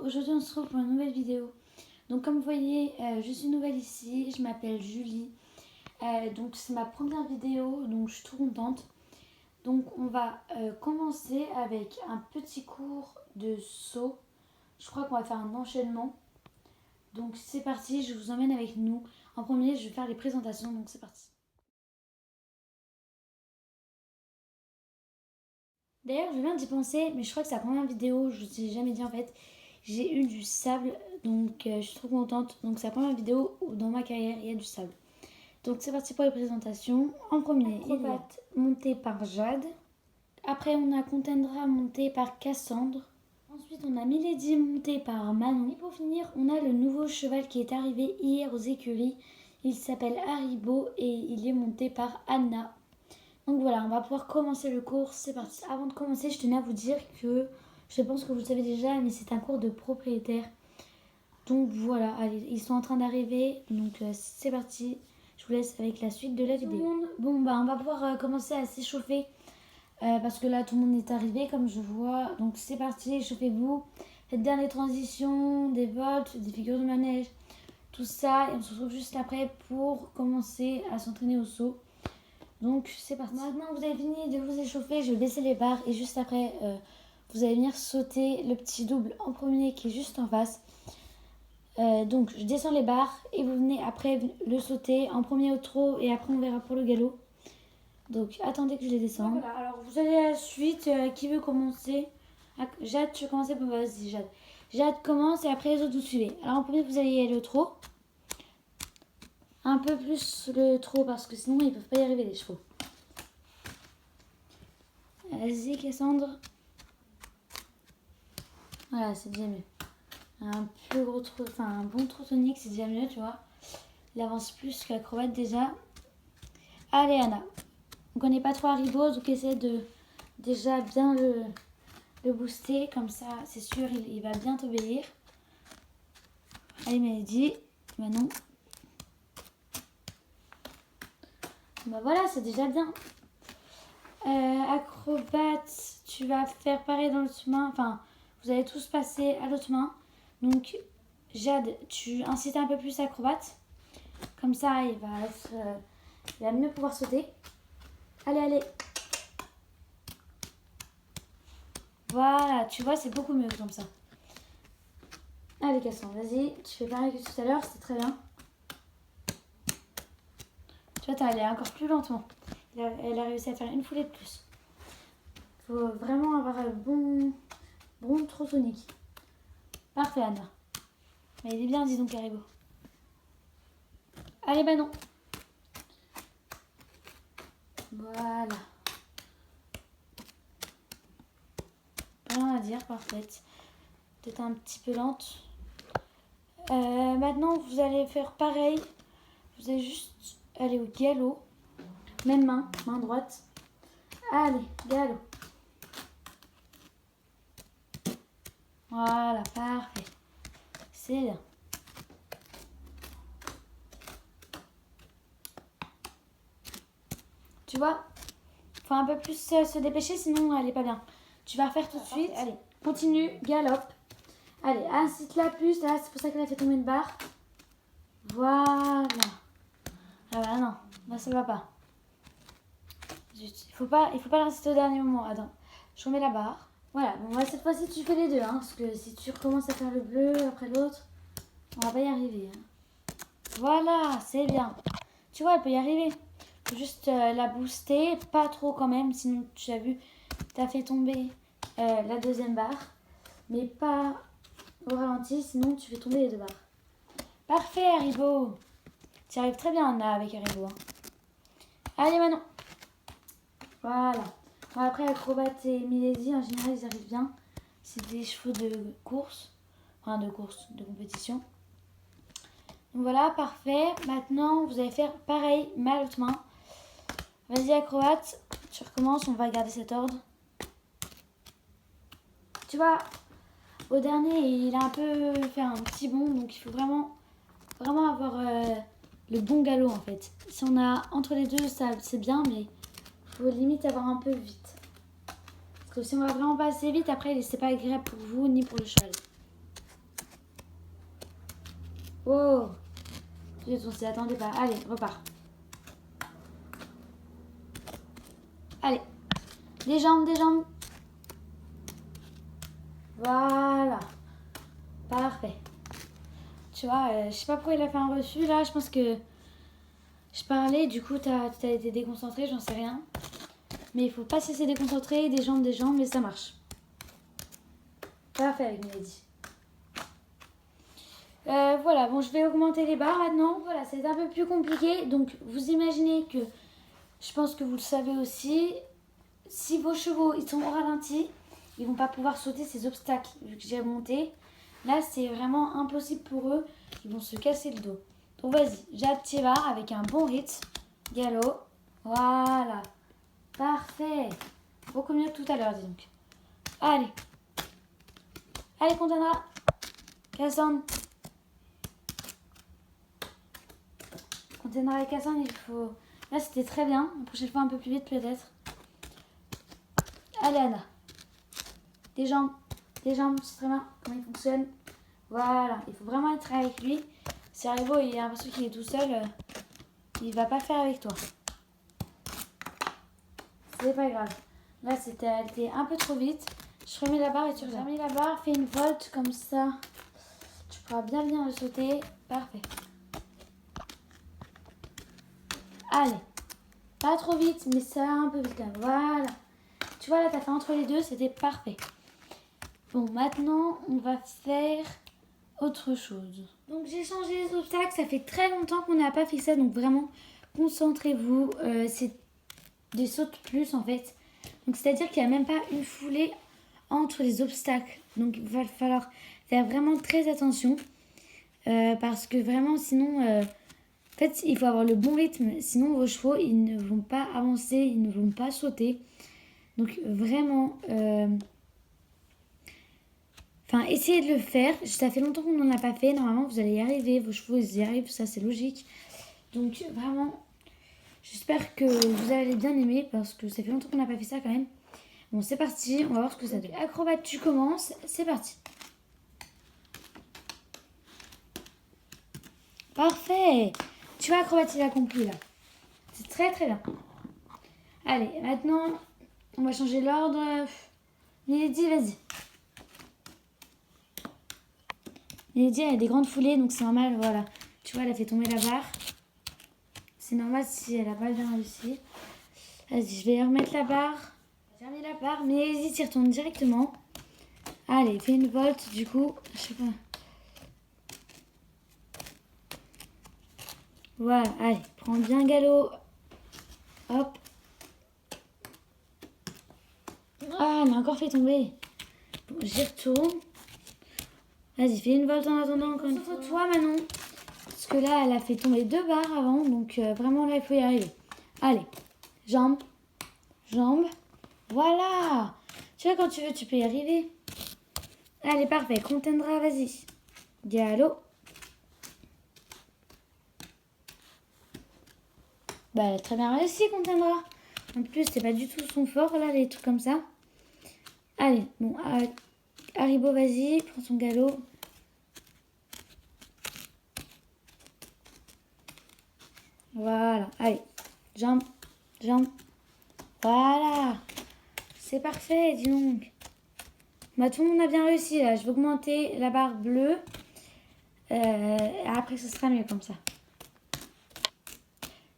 aujourd'hui on se retrouve pour une nouvelle vidéo. Donc comme vous voyez, je suis nouvelle ici, je m'appelle Julie. Donc c'est ma première vidéo, donc je suis trop contente. Donc on va commencer avec un petit cours de saut. Je crois qu'on va faire un enchaînement. Donc c'est parti, je vous emmène avec nous. En premier, je vais faire les présentations, donc c'est parti. D'ailleurs, je viens d'y penser, mais je crois que c'est la première vidéo, je ne t'ai jamais dit en fait. J'ai eu du sable, donc je suis trop contente. Donc c'est la première vidéo où dans ma carrière il y a du sable. Donc c'est parti pour les présentations. En premier, Acrobate monté par Jade. Après on a Contendra monté par Cassandre. Ensuite on a Milady monté par Manon. Et pour finir, on a le nouveau cheval qui est arrivé hier aux écuries. Il s'appelle Haribo et il est monté par Anna. Donc voilà, on va pouvoir commencer le cours, c'est parti. Avant de commencer, je tenais à vous dire que, je pense que vous le savez déjà, mais c'est un cours de propriétaire. Donc voilà, allez, ils sont en train d'arriver, donc c'est parti. Je vous laisse avec la suite de la vidéo. Bon bah on va pouvoir commencer à s'échauffer, parce que là tout le monde est arrivé comme je vois. Donc c'est parti, échauffez-vous. Faites bien les transitions, des volts, des figures de manège, tout ça. Et on se retrouve juste après pour commencer à s'entraîner au saut. Donc c'est parti. Maintenant que vous avez fini de vous échauffer, je vais baisser les barres et juste après vous allez venir sauter le petit double en premier qui est juste en face. Donc je descends les barres et vous venez après le sauter en premier au trot et après on verra pour le galop. Donc attendez que je les descende. Voilà, alors vous allez à la suite, qui veut commencer? Jade, tu veux commencer? Bon, vas-y Jade. Jade commence et après les autres vous suivez. Alors en premier vous allez y aller au trot. Un peu plus le trot parce que sinon ils peuvent pas y arriver les chevaux. Vas-y Cassandre. Voilà, c'est déjà mieux. Un plus gros trot, enfin un bon trot tonique, c'est déjà mieux, tu vois. Il avance plus qu'Acrobate déjà. Allez Anna. On connaît pas trop Haribo, donc essaie de déjà bien le booster, comme ça c'est sûr il va bien t'obéir. Allez Mélodie, Manon. Bah voilà, c'est déjà bien. Acrobate, tu vas faire pareil dans l'autre main. Enfin, vous allez tous passer à l'autre main. Donc, Jade, tu incites un peu plus Acrobate. Comme ça, il va mieux pouvoir sauter. Allez, allez. Voilà, tu vois, c'est beaucoup mieux comme ça. Allez, Cassandre, vas-y. Tu fais pareil que tout à l'heure, c'était très bien. Tu vois, t'es allée encore plus lentement. Elle a réussi à faire une foulée de plus. Il faut vraiment avoir un bon trot tonique. Parfait, Anna. Mais il est bien, dis donc, Haribo. Allez, bah non. Voilà. Rien à dire, parfaite. Peut-être un petit peu lente. Maintenant, vous allez faire pareil. Vous allez juste aller au galop. Même main droite. Allez, galop. Voilà, parfait. C'est bien. Tu vois, faut un peu plus se dépêcher, sinon elle est pas bien. Tu vas refaire tout de suite. Allez, continue, galope. Allez, incite-la plus. Là, c'est pour ça qu'elle a fait tomber une barre. Voilà. Ah bah non, là ça va pas. Il faut pas l'inciter au dernier moment. Attends, je remets la barre. Voilà, bon, cette fois-ci tu fais les deux, hein, parce que si tu recommences à faire le bleu après l'autre, on va pas y arriver. Hein. Voilà, c'est bien. Tu vois, elle peut y arriver. Faut juste la booster, pas trop quand même, sinon tu as vu, tu as fait tomber la deuxième barre, mais pas au ralenti, sinon tu fais tomber les deux barres. Parfait, Haribo. Tu arrives très bien, Anna, avec Haribo. Hein. Allez, Manon. Voilà. Bon, après, Acrobate et Milady, en général, ils arrivent bien. C'est des chevaux de course. Enfin, de course, de compétition. Donc voilà, parfait. Maintenant, vous allez faire pareil, mais à l'autre main. Vas-y, Acrobate. Tu recommences, on va garder cet ordre. Tu vois, au dernier, il a un peu fait un petit bond. Donc, il faut vraiment avoir le bon galop, en fait. Si on a entre les deux, ça c'est bien, mais il faut limite avoir un peu vite. Parce que si on va vraiment pas assez vite, après, c'est pas agréable pour vous ni pour le cheval. Wow. On s'y attendait pas. Allez, repars. Allez. Des jambes, des jambes. Voilà. Parfait. Tu vois, je sais pas pourquoi il a fait un refus là. Je pense que je parlais, du coup t'as été déconcentré, j'en sais rien. Mais il faut pas se laisser déconcentrer, des jambes, mais ça marche. Parfait avec Milady. Voilà, bon, je vais augmenter les barres maintenant. Voilà, c'est un peu plus compliqué. Donc, vous imaginez que, je pense que vous le savez aussi, si vos chevaux ils sont au ralenti, ils vont pas pouvoir sauter ces obstacles vu que j'ai monté. Là, c'est vraiment impossible pour eux. Ils vont se casser le dos. Donc, vas-y, j'active avec un bon rythme. Galop. Voilà. Parfait. Beaucoup mieux que tout à l'heure, dis donc. Allez. Allez, Contendra. Cassandre. Contendra et Cassandre, il faut... Là, c'était très bien. La prochaine fois, un peu plus vite, peut-être. Allez, Anna. Des jambes. Des jambes, c'est très bien. Comment il fonctionne. Voilà. Il faut vraiment être avec lui. Si Haribo, il a l'impression qu'il est tout seul, il va pas faire avec toi. C'est pas grave. Là, elle était un peu trop vite. Je remets la barre et tu remets la barre. Fais une volte comme ça. Tu pourras bien le sauter. Parfait. Allez. Pas trop vite, mais ça un peu vite quand même. Voilà. Tu vois, là, t'as fait entre les deux. C'était parfait. Bon, maintenant, on va faire autre chose. Donc, j'ai changé les obstacles. Ça fait très longtemps qu'on n'a pas fait ça. Donc, vraiment, concentrez-vous. C'est des sauts de plus, en fait. Donc, c'est-à-dire qu'il n'y a même pas une foulée entre les obstacles. Donc, il va falloir faire vraiment très attention. Parce que vraiment, sinon... en fait, il faut avoir le bon rythme. Sinon, vos chevaux, ils ne vont pas avancer. Ils ne vont pas sauter. Donc, vraiment... essayez de le faire. Ça fait longtemps qu'on n'en a pas fait. Normalement, vous allez y arriver. Vos chevaux, ils y arrivent. Ça, c'est logique. Donc, vraiment... J'espère que vous allez bien aimer. Parce que ça fait longtemps qu'on n'a pas fait ça quand même. Bon, c'est parti, on va voir ce que ça donne. Acrobate, tu commences, c'est parti. Parfait. Tu vois, acrobate, il a compris là. C'est très très bien. Allez, maintenant, on va changer l'ordre. Milady, vas-y. Milady, elle a des grandes foulées, donc c'est normal, voilà. Tu vois, elle a fait tomber la barre. C'est normal si elle n'a pas bien réussi. Vas-y, je vais remettre la barre. J'ai remis la barre, mais vas-y, tu y retournes directement. Allez, fais une volte, du coup, je sais pas. Voilà, allez, prends bien galop. Hop. Ah, elle a encore fait tomber. Bon, j'y retourne. Vas-y, fais une volte en attendant encore une fois. Toi, Manon. Parce que là, elle a fait tomber 2 barres avant. Donc, vraiment, là, il faut y arriver. Allez. Jambes. Jambes. Voilà. Tu vois, quand tu veux, tu peux y arriver. Allez, parfait. Contendra, vas-y. Galop. Bah, elle a très bien réussi, Contendra. En plus, c'est pas du tout son fort, là, les trucs comme ça. Allez, bon, Haribo, vas-y, prends son galop. Voilà, allez, jambes, jambes. Voilà, c'est parfait, dis donc. Bah, tout le monde a bien réussi, là. Je vais augmenter la barre bleue. Après, ce sera mieux comme ça.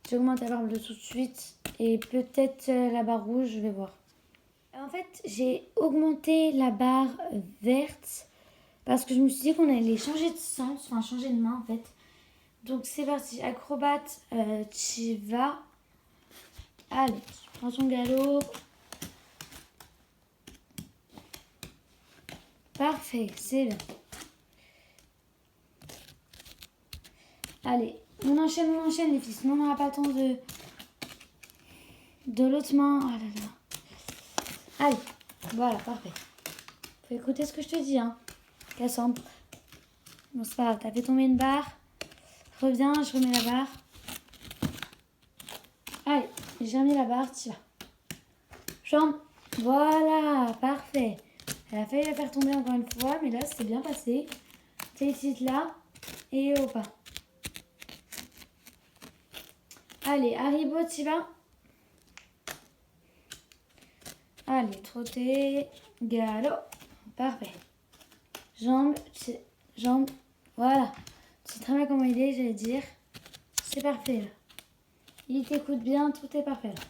J'augmente la barre bleue tout de suite. Et peut-être la barre rouge, je vais voir. En fait, j'ai augmenté la barre verte parce que je me suis dit qu'on allait changer de sens, enfin changer de main en fait. Donc c'est parti, acrobate, tu vas. Allez, prends ton galop. Parfait, c'est bien. Allez, on enchaîne les filles, sinon on n'aura pas le temps de l'autre main. Oh là là. Allez, voilà, parfait. Faut écouter ce que je te dis, hein. Cassandre. Bon, c'est pas grave, t'as fait tomber une barre. Reviens, je remets la barre. Allez, j'ai remis la barre, tu vas. Jambe. Voilà, parfait. Elle a failli la faire tomber encore une fois, mais là, c'est bien passé. Félicite là. Et au pas. Allez, Haribo, t'y vas. Allez, trotter, galop. Parfait. Jambes, jambes. Voilà. C'est très bien comment il est, j'allais dire. C'est parfait là. Il t'écoute bien, tout est parfait là.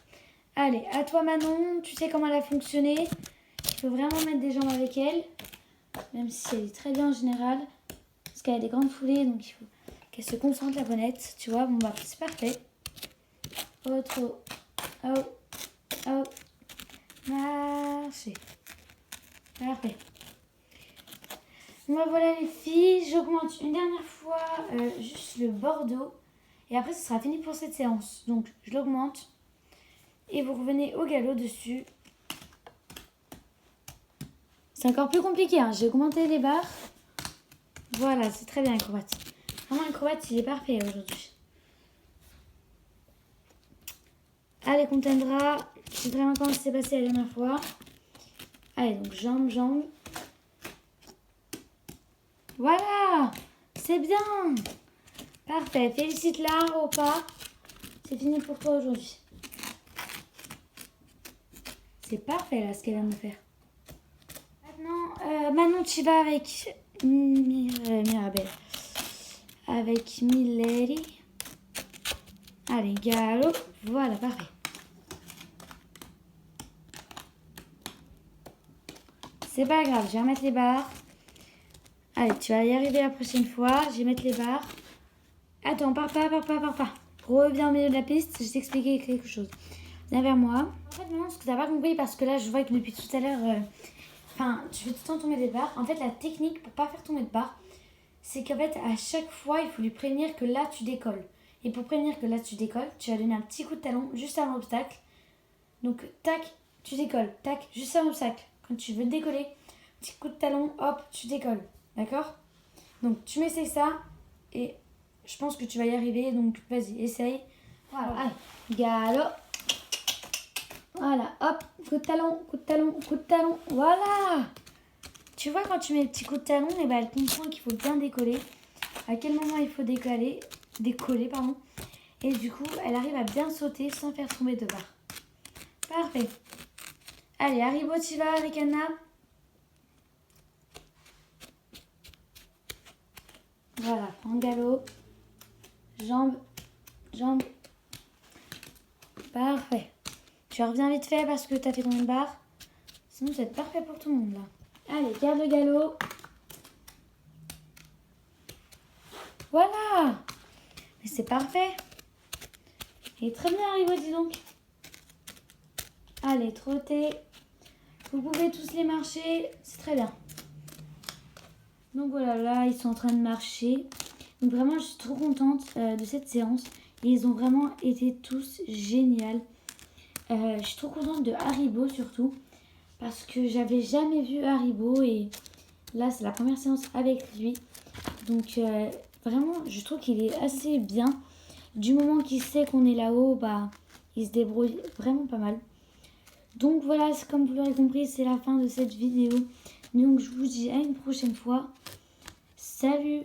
Allez, à toi Manon, tu sais comment elle a fonctionné. Il faut vraiment mettre des jambes avec elle. Même si elle est très bien en général. Parce qu'elle a des grandes foulées, donc il faut qu'elle se concentre la bonnette. Tu vois, bon bah c'est parfait. Autre. Oh. Oh. Marcher. Parfait. Bon bah voilà les filles, j'augmente une dernière fois juste le bordeaux. Et après ce sera fini pour cette séance. Donc je l'augmente. Et vous revenez au galop dessus. C'est encore plus compliqué, hein. J'ai augmenté les barres. Voilà, c'est très bien l'acrobate. Vraiment l'acrobate, il est parfait aujourd'hui. Allez, Contendra. Je sais très bien comment ça s'est passé la dernière fois. Allez, donc jambes, jambes. Voilà, c'est bien. Parfait, félicite-la au pas. C'est fini pour toi aujourd'hui. C'est parfait là ce qu'elle vient de faire. Maintenant, Manon, tu vas avec Mirabelle. Avec Milady. Allez, galop. Voilà, parfait. C'est pas grave, je vais remettre les barres. Allez, tu vas y arriver la prochaine fois. Je vais mettre les barres. Attends, pars pas. Reviens au milieu de la piste, je vais t'expliquer quelque chose. Viens vers moi. En fait, non, ce que t'as pas compris, parce que là, je vois que depuis tout à l'heure, tu fais tout le temps tomber des barres. En fait, la technique pour pas faire tomber de barres, c'est qu'en fait, à chaque fois, il faut lui prévenir que là, tu décolles. Et pour prévenir que là, tu décolles, tu vas donner un petit coup de talon juste avant l'obstacle. Donc, tac, tu décolles. Tac, juste avant l'obstacle. Quand tu veux décoller, petit coup de talon, hop, tu décolles. D'accord? Donc, tu m'essayes ça et je pense que tu vas y arriver. Donc, vas-y, essaye. Voilà, allez, galop. Voilà, hop, coup de talon, coup de talon, coup de talon. Voilà! Tu vois, quand tu mets le petit coup de talon, et ben, elle comprend qu'il faut bien décoller. À quel moment il faut décoller, pardon. Et du coup, elle arrive à bien sauter sans faire tomber de barre. Parfait. Allez, Haribo, tu vas avec Anna. Voilà, prends le galop. Jambes, jambes. Parfait. Tu reviens vite fait parce que tu as fait ton barre. Sinon, ça va être parfait pour tout le monde là. Allez, garde le galop. Voilà. Mais c'est parfait. Il est très bien Haribo, dis donc. Allez, trottez. Vous pouvez tous les marcher. C'est très bien. Donc voilà, là, ils sont en train de marcher. Donc vraiment, je suis trop contente de cette séance. Et ils ont vraiment été tous géniaux. Je suis trop contente de Haribo surtout. Parce que j'avais jamais vu Haribo. Et là, c'est la première séance avec lui. Donc vraiment, je trouve qu'il est assez bien. Du moment qu'il sait qu'on est là-haut, bah, il se débrouille vraiment pas mal. Donc voilà, comme vous l'aurez compris, c'est la fin de cette vidéo. Donc je vous dis à une prochaine fois. Salut!